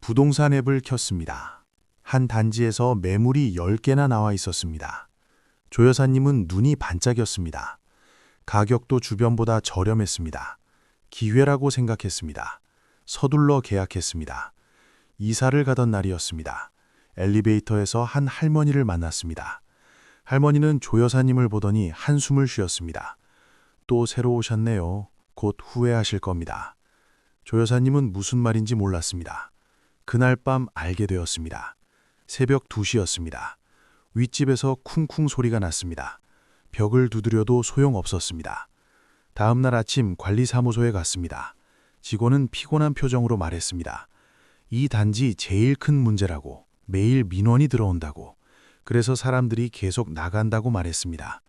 부동산 앱을 켰습니다. 한 단지에서 매물이 10개나 나와 있었습니다. 조 여사님은 눈이 반짝였습니다. 가격도 주변보다 저렴했습니다. 기회라고 생각했습니다. 서둘러 계약했습니다. 이사를 가던 날이었습니다. 엘리베이터에서 한 할머니를 만났습니다. 할머니는 조 여사님을 보더니 한숨을 쉬었습니다. 또 새로 오셨네요. 곧 후회하실 겁니다. 조 여사님은 무슨 말인지 몰랐습니다. 그날 밤 알게 되었습니다. 새벽 2시였습니다. 윗집에서 쿵쿵 소리가 났습니다. 벽을 두드려도 소용없었습니다. 다음 날 아침 관리사무소에 갔습니다. 직원은 피곤한 표정으로 말했습니다. 이 단지 제일 큰 문제라고, 매일 민원이 들어온다고, 그래서 사람들이 계속 나간다고 말했습니다.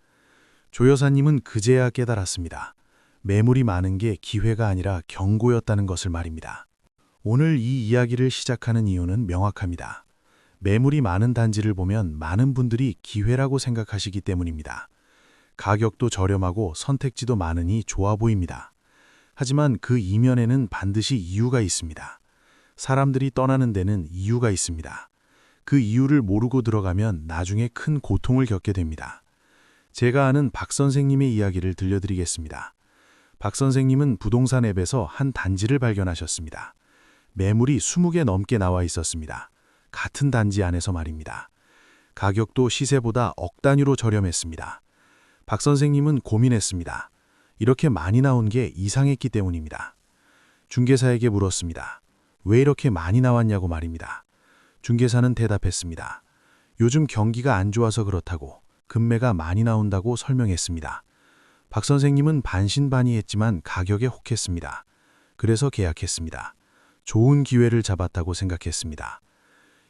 조 여사님은 그제야 깨달았습니다. 매물이 많은 게 기회가 아니라 경고였다는 것을 말입니다. 오늘 이 이야기를 시작하는 이유는 명확합니다. 매물이 많은 단지를 보면 많은 분들이 기회라고 생각하시기 때문입니다. 가격도 저렴하고 선택지도 많으니 좋아 보입니다. 하지만 그 이면에는 반드시 이유가 있습니다. 사람들이 떠나는 데는 이유가 있습니다. 그 이유를 모르고 들어가면 나중에 큰 고통을 겪게 됩니다. 제가 아는 박 선생님의 이야기를 들려드리겠습니다. 박 선생님은 부동산 앱에서 한 단지를 발견하셨습니다. 매물이 20개 넘게 나와 있었습니다. 같은 단지 안에서 말입니다. 가격도 시세보다 억 단위로 저렴했습니다. 박 선생님은 고민했습니다. 이렇게 많이 나온 게 이상했기 때문입니다. 중개사에게 물었습니다. 왜 이렇게 많이 나왔냐고 말입니다. 중개사는 대답했습니다. 요즘 경기가 안 좋아서 그렇다고, 금매가 많이 나온다고 설명했습니다. 박 선생님은 반신반의했지만 가격에 혹했습니다. 그래서 계약했습니다. 좋은 기회를 잡았다고 생각했습니다.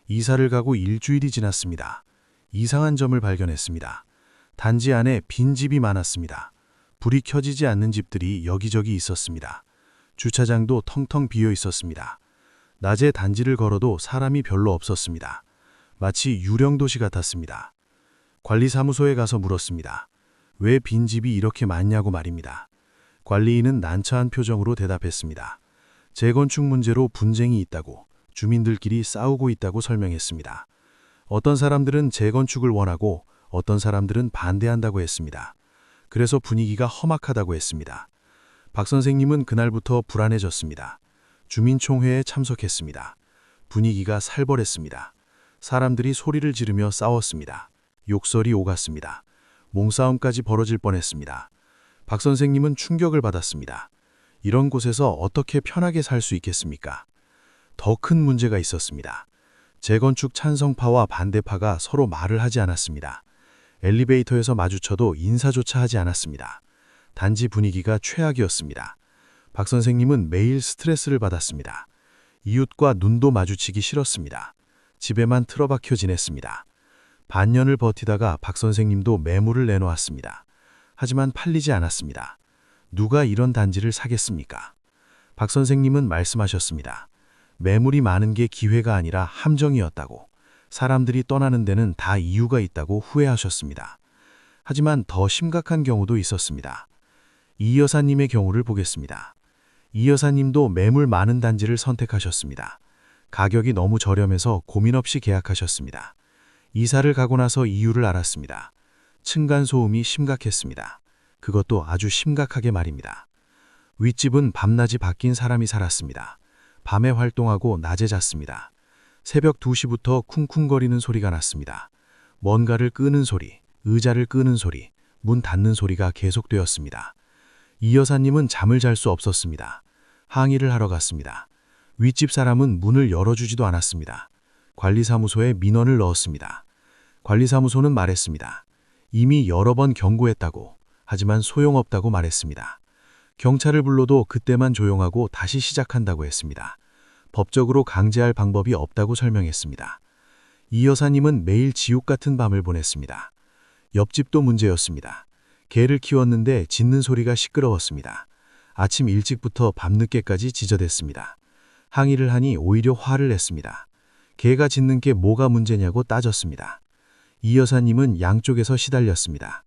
이사를 가고 일주일이 지났습니다. 이상한 점을 발견했습니다. 단지 안에 빈 집이 많았습니다. 불이 켜지지 않는 집들이 여기저기 있었습니다. 주차장도 텅텅 비어 있었습니다. 낮에 단지를 걸어도 사람이 별로 없었습니다. 마치 유령도시 같았습니다. 관리사무소에 가서 물었습니다. 왜 빈집이 이렇게 많냐고 말입니다. 관리인은 난처한 표정으로 대답했습니다. 재건축 문제로 분쟁이 있다고, 주민들끼리 싸우고 있다고 설명했습니다. 어떤 사람들은 재건축을 원하고 어떤 사람들은 반대한다고 했습니다. 그래서 분위기가 험악하다고 했습니다. 박 선생님은 그날부터 불안해졌습니다. 주민총회에 참석했습니다. 분위기가 살벌했습니다. 사람들이 소리를 지르며 싸웠습니다. 욕설이 오갔습니다. 몸싸움까지 벌어질 뻔했습니다. 박 선생님은 충격을 받았습니다. 이런 곳에서 어떻게 편하게 살 수 있겠습니까? 더 큰 문제가 있었습니다. 재건축 찬성파와 반대파가 서로 말을 하지 않았습니다. 엘리베이터에서 마주쳐도 인사조차 하지 않았습니다. 단지 분위기가 최악이었습니다. 박 선생님은 매일 스트레스를 받았습니다. 이웃과 눈도 마주치기 싫었습니다. 집에만 틀어박혀 지냈습니다. 반년을 버티다가 박 선생님도 매물을 내놓았습니다. 하지만 팔리지 않았습니다. 누가 이런 단지를 사겠습니까? 박 선생님은 말씀하셨습니다. 매물이 많은 게 기회가 아니라 함정이었다고, 사람들이 떠나는 데는 다 이유가 있다고 후회하셨습니다. 하지만 더 심각한 경우도 있었습니다. 이 여사님의 경우를 보겠습니다. 이 여사님도 매물 많은 단지를 선택하셨습니다. 가격이 너무 저렴해서 고민 없이 계약하셨습니다. 이사를 가고 나서 이유를 알았습니다. 층간소음이 심각했습니다. 그것도 아주 심각하게 말입니다. 윗집은 밤낮이 바뀐 사람이 살았습니다. 밤에 활동하고 낮에 잤습니다. 새벽 2시부터 쿵쿵거리는 소리가 났습니다. 뭔가를 끄는 소리, 의자를 끄는 소리, 문 닫는 소리가 계속되었습니다. 이 여사님은 잠을 잘 수 없었습니다. 항의를 하러 갔습니다. 윗집 사람은 문을 열어주지도 않았습니다. 관리사무소에 민원을 넣었습니다. 관리사무소는 말했습니다. 이미 여러 번 경고했다고, 하지만 소용없다고 말했습니다. 경찰을 불러도 그때만 조용하고 다시 시작한다고 했습니다. 법적으로 강제할 방법이 없다고 설명했습니다. 이 여사님은 매일 지옥 같은 밤을 보냈습니다. 옆집도 문제였습니다. 개를 키웠는데 짖는 소리가 시끄러웠습니다. 아침 일찍부터 밤늦게까지 지저댔습니다. 항의를 하니 오히려 화를 냈습니다. 개가 짖는 게 뭐가 문제냐고 따졌습니다. 이 여사님은 양쪽에서 시달렸습니다.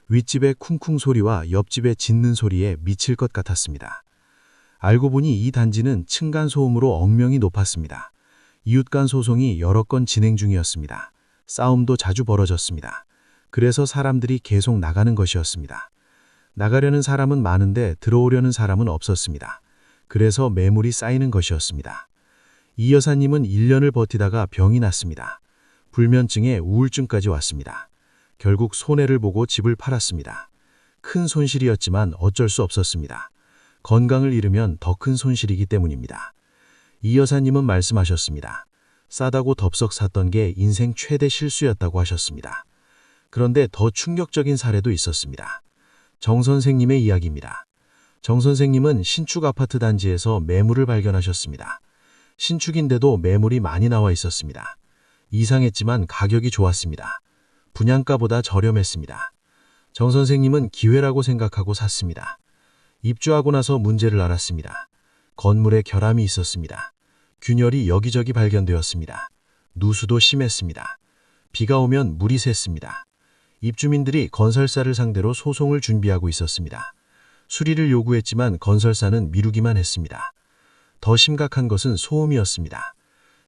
윗집의 쿵쿵 소리와 옆집의 짖는 소리에 미칠 것 같았습니다. 알고 보니 이 단지는 층간소음으로 억명이 높았습니다. 이웃 간 소송이 여러 건 진행 중이었습니다. 싸움도 자주 벌어졌습니다. 그래서 사람들이 계속 나가는 것이었습니다. 나가려는 사람은 많은데 들어오려는 사람은 없었습니다. 그래서 매물이 쌓이는 것이었습니다. 이 여사님은 1년을 버티다가 병이 났습니다. 불면증에 우울증까지 왔습니다. 결국 손해를 보고 집을 팔았습니다. 큰 손실이었지만 어쩔 수 없었습니다. 건강을 잃으면 더 큰 손실이기 때문입니다. 이 여사님은 말씀하셨습니다. 싸다고 덥석 샀던 게 인생 최대 실수였다고 하셨습니다. 그런데 더 충격적인 사례도 있었습니다. 정 선생님의 이야기입니다. 정 선생님은 신축 아파트 단지에서 매물을 발견하셨습니다. 신축인데도 매물이 많이 나와 있었습니다. 이상했지만 가격이 좋았습니다. 분양가보다 저렴했습니다. 정 선생님은 기회라고 생각하고 샀습니다. 입주하고 나서 문제를 알았습니다. 건물에 결함이 있었습니다. 균열이 여기저기 발견되었습니다. 누수도 심했습니다. 비가 오면 물이 샜습니다. 입주민들이 건설사를 상대로 소송을 준비하고 있었습니다. 수리를 요구했지만 건설사는 미루기만 했습니다. 더 심각한 것은 소음이었습니다.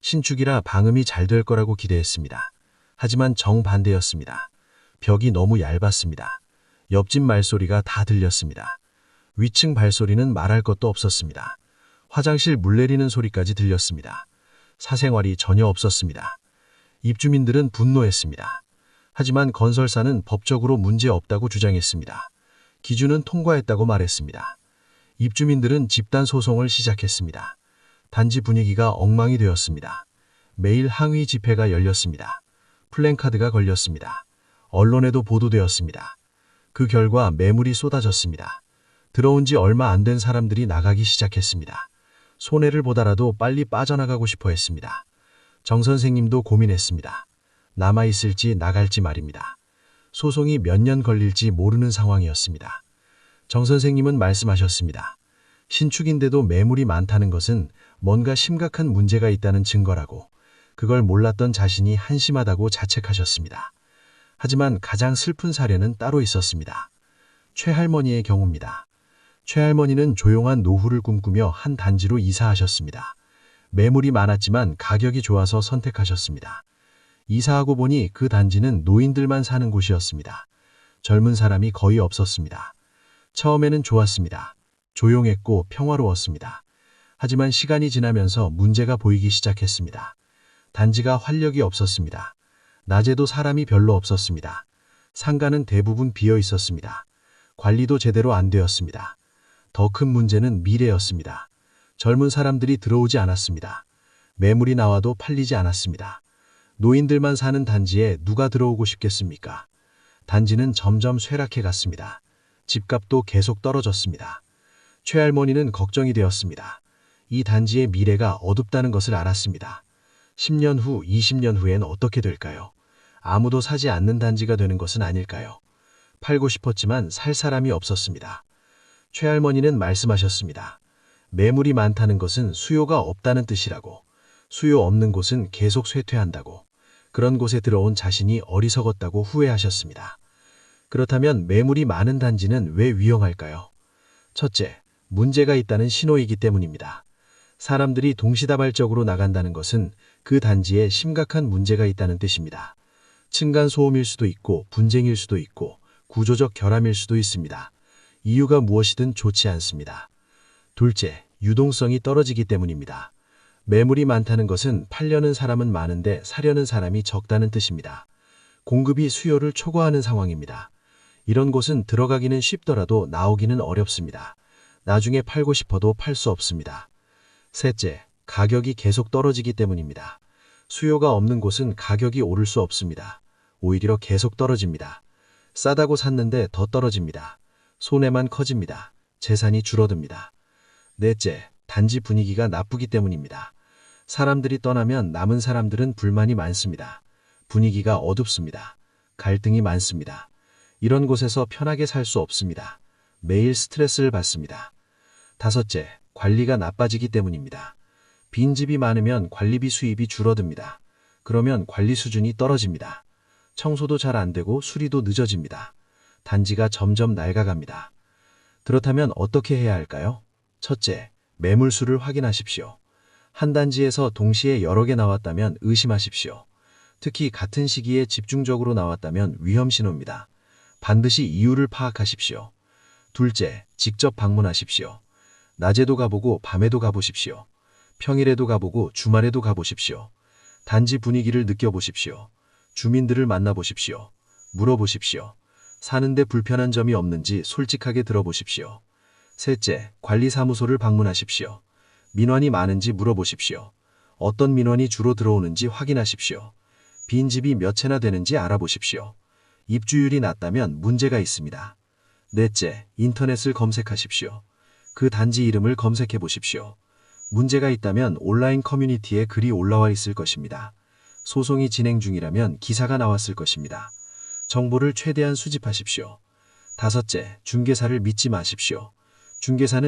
신축이라 방음이 잘 될 거라고 기대했습니다. 하지만 정반대였습니다. 벽이 너무 얇았습니다. 옆집 말소리가 다 들렸습니다. 위층 발소리는 말할 것도 없었습니다. 화장실 물 내리는 소리까지 들렸습니다. 사생활이 전혀 없었습니다. 입주민들은 분노했습니다. 하지만 건설사는 법적으로 문제 없다고 주장했습니다. 기준은 통과했다고 말했습니다. 입주민들은 집단 소송을 시작했습니다. 단지 분위기가 엉망이 되었습니다. 매일 항의 집회가 열렸습니다. 플랜카드가 걸렸습니다. 언론에도 보도되었습니다. 그 결과 매물이 쏟아졌습니다. 들어온 지 얼마 안 된 사람들이 나가기 시작했습니다. 손해를 보더라도 빨리 빠져나가고 싶어 했습니다. 정 선생님도 고민했습니다. 남아있을지 나갈지 말입니다. 소송이 몇 년 걸릴지 모르는 상황이었습니다. 정 선생님은 말씀하셨습니다. 신축인데도 매물이 많다는 것은 뭔가 심각한 문제가 있다는 증거라고, 그걸 몰랐던 자신이 한심하다고 자책하셨습니다. 하지만 가장 슬픈 사례는 따로 있었습니다. 최할머니의 경우입니다. 최할머니는 조용한 노후를 꿈꾸며 한 단지로 이사하셨습니다. 매물이 많았지만 가격이 좋아서 선택하셨습니다. 이사하고 보니 그 단지는 노인들만 사는 곳이었습니다. 젊은 사람이 거의 없었습니다. 처음에는 좋았습니다. 조용했고 평화로웠습니다. 하지만 시간이 지나면서 문제가 보이기 시작했습니다. 단지가 활력이 없었습니다. 낮에도 사람이 별로 없었습니다. 상가는 대부분 비어 있었습니다. 관리도 제대로 안 되었습니다. 더 큰 문제는 미래였습니다. 젊은 사람들이 들어오지 않았습니다. 매물이 나와도 팔리지 않았습니다. 노인들만 사는 단지에 누가 들어오고 싶겠습니까? 단지는 점점 쇠락해 갔습니다. 집값도 계속 떨어졌습니다. 최할머니는 걱정이 되었습니다. 이 단지의 미래가 어둡다는 것을 알았습니다. 10년 후, 20년 후엔 어떻게 될까요? 아무도 사지 않는 단지가 되는 것은 아닐까요? 팔고 싶었지만 살 사람이 없었습니다. 최할머니는 말씀하셨습니다. 매물이 많다는 것은 수요가 없다는 뜻이라고, 수요 없는 곳은 계속 쇠퇴한다고, 그런 곳에 들어온 자신이 어리석었다고 후회하셨습니다. 그렇다면 매물이 많은 단지는 왜 위험할까요? 첫째, 문제가 있다는 신호이기 때문입니다. 사람들이 동시다발적으로 나간다는 것은 그 단지에 심각한 문제가 있다는 뜻입니다. 층간소음일 수도 있고 분쟁일 수도 있고 구조적 결함일 수도 있습니다. 이유가 무엇이든 좋지 않습니다. 둘째, 유동성이 떨어지기 때문입니다. 매물이 많다는 것은 팔려는 사람은 많은데 사려는 사람이 적다는 뜻입니다. 공급이 수요를 초과하는 상황입니다. 이런 곳은 들어가기는 쉽더라도 나오기는 어렵습니다. 나중에 팔고 싶어도 팔 수 없습니다. 셋째, 가격이 계속 떨어지기 때문입니다. 수요가 없는 곳은 가격이 오를 수 없습니다. 오히려 계속 떨어집니다. 싸다고 샀는데 더 떨어집니다. 손해만 커집니다. 재산이 줄어듭니다. 넷째, 단지 분위기가 나쁘기 때문입니다. 사람들이 떠나면 남은 사람들은 불만이 많습니다. 분위기가 어둡습니다. 갈등이 많습니다. 이런 곳에서 편하게 살 수 없습니다. 매일 스트레스를 받습니다. 다섯째, 관리가 나빠지기 때문입니다. 빈집이 많으면 관리비 수입이 줄어듭니다. 그러면 관리 수준이 떨어집니다. 청소도 잘 안 되고 수리도 늦어집니다. 단지가 점점 낡아갑니다. 그렇다면 어떻게 해야 할까요? 첫째, 매물수를 확인하십시오. 한 단지에서 동시에 여러 개 나왔다면 의심하십시오. 특히 같은 시기에 집중적으로 나왔다면 위험 신호입니다. 반드시 이유를 파악하십시오. 둘째, 직접 방문하십시오. 낮에도 가보고 밤에도 가보십시오. 평일에도 가보고 주말에도 가보십시오. 단지 분위기를 느껴보십시오. 주민들을 만나보십시오. 물어보십시오. 사는데 불편한 점이 없는지 솔직하게 들어보십시오. 셋째, 관리사무소를 방문하십시오. 민원이 많은지 물어보십시오. 어떤 민원이 주로 들어오는지 확인하십시오. 빈집이 몇 채나 되는지 알아보십시오. 입주율이 낮다면 문제가 있습니다. 넷째, 인터넷을 검색하십시오. 그 단지 이름을 검색해 보십시오. 문제가 있다면 온라인 커뮤니티에 글이 올라와 있을 것입니다. 소송이 진행 중이라면 기사가 나왔을 것입니다. 정보를 최대한 수집하십시오. 다섯째, 중개사를 믿지 마십시오. 중개사는